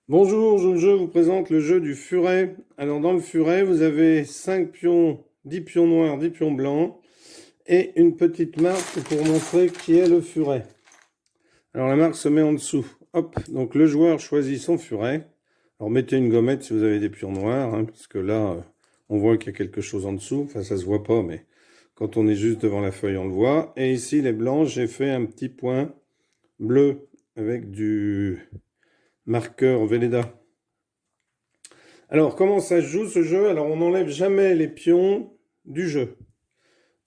Bonjour, je vous présente le jeu du furet. Alors dans le furet, vous avez 5 pions, 10 pions noirs, 10 pions blancs et une petite marque pour montrer qui est le furet. Alors la marque se met en dessous. Hop, donc le joueur choisit son furet. Alors mettez une gommette si vous avez des pions noirs, hein, parce que là, on voit qu'il y a quelque chose en dessous. Enfin, ça se voit pas, mais quand on est juste devant la feuille, on le voit. Et ici, les blancs, j'ai fait un petit point bleu avec du marqueur Velleda. Alors, comment ça se joue ce jeu? Alors, on n'enlève jamais les pions du jeu.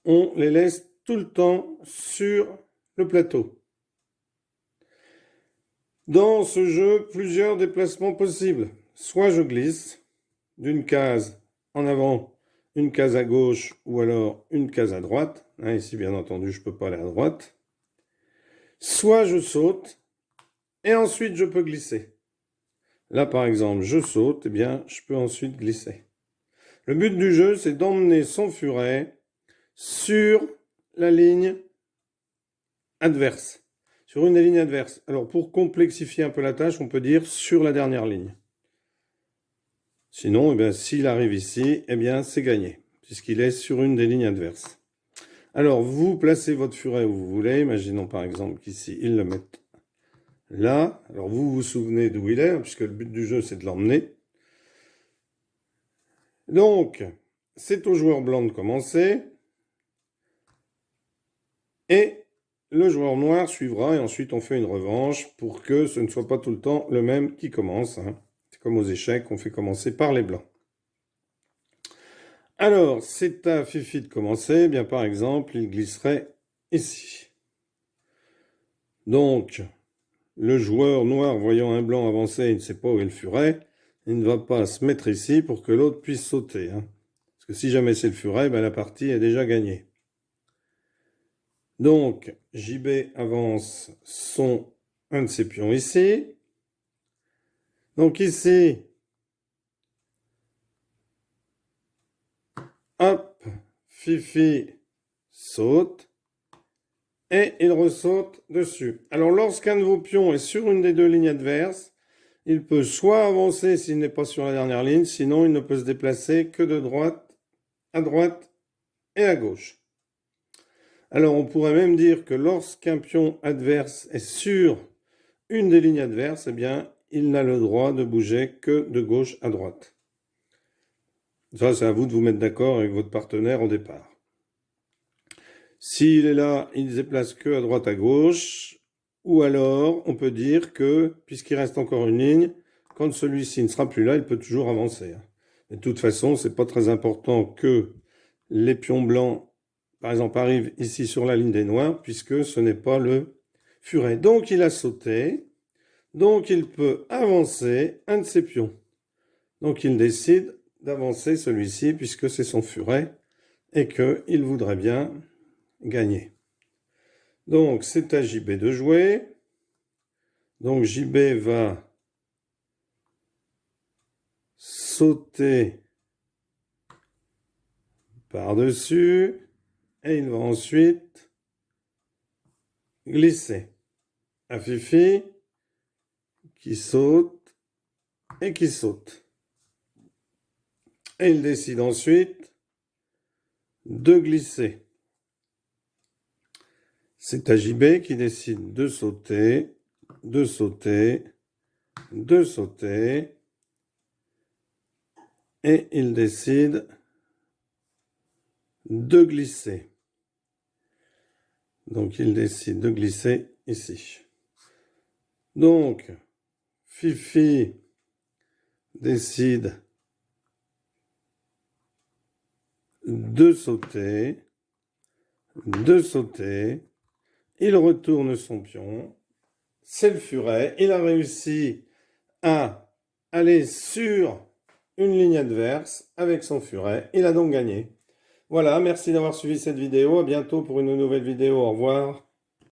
On les laisse tout le temps sur le plateau. Dans ce jeu, plusieurs déplacements possibles. Soit je glisse d'une case en avant, une case à gauche ou alors une case à droite. Ici, bien entendu, je ne peux pas aller à droite. Soit je saute et ensuite je peux glisser. Là, par exemple, je saute, et bien, je peux ensuite glisser. Le but du jeu, c'est d'emmener son furet sur la ligne adverse, sur une des lignes adverses. Alors, pour complexifier un peu la tâche, on peut dire sur la dernière ligne. Sinon, eh bien, s'il arrive ici, eh bien, c'est gagné, puisqu'il est sur une des lignes adverses. Alors, vous placez votre furet où vous voulez. Imaginons par exemple qu'ici, ils le mettent là. Alors, vous vous souvenez d'où il est, puisque le but du jeu, c'est de l'emmener. Donc, c'est au joueur blanc de commencer. Et le joueur noir suivra et ensuite on fait une revanche pour que ce ne soit pas tout le temps le même qui commence. C'est comme aux échecs, on fait commencer par les blancs. Alors, c'est à Fifi de commencer. Bien par exemple, il glisserait ici. Donc, le joueur noir voyant un blanc avancer, il ne sait pas où est le furet. Il ne va pas se mettre ici pour que l'autre puisse sauter. Parce que si jamais c'est le furet, ben la partie est déjà gagnée. Donc, JB avance un de ses pions ici. Donc ici, hop, Fifi saute et il ressaute dessus. Alors lorsqu'un de vos pions est sur une des deux lignes adverses, il peut soit avancer s'il n'est pas sur la dernière ligne, sinon il ne peut se déplacer que de droite et à gauche. Alors on pourrait même dire que lorsqu'un pion adverse est sur une des lignes adverses, eh bien, il n'a le droit de bouger que de gauche à droite. Ça, c'est à vous de vous mettre d'accord avec votre partenaire au départ. S'il est là, il ne se déplace que à droite à gauche. Ou alors, on peut dire que, puisqu'il reste encore une ligne, quand celui-ci ne sera plus là, il peut toujours avancer. De toute façon, c'est pas très important que les pions blancs, par exemple, arrivent ici sur la ligne des noirs, puisque ce n'est pas le furet. Donc, il a sauté. Donc, il peut avancer un de ses pions. Donc, il décide d'avancer celui-ci, puisque c'est son furet, et qu'il voudrait bien gagner. Donc, c'est à JB de jouer. Donc, JB va sauter par-dessus, et il va ensuite glisser. À Fifi, qui saute, et qui saute. Et il décide ensuite de glisser. C'est à JB qui décide de sauter, de sauter, de sauter. Et il décide de glisser. Donc il décide de glisser ici. Donc Fifi décide de sauter, il retourne son pion, c'est le furet, il a réussi à aller sur une ligne adverse avec son furet, il a donc gagné. Voilà, merci d'avoir suivi cette vidéo, à bientôt pour une nouvelle vidéo, au revoir.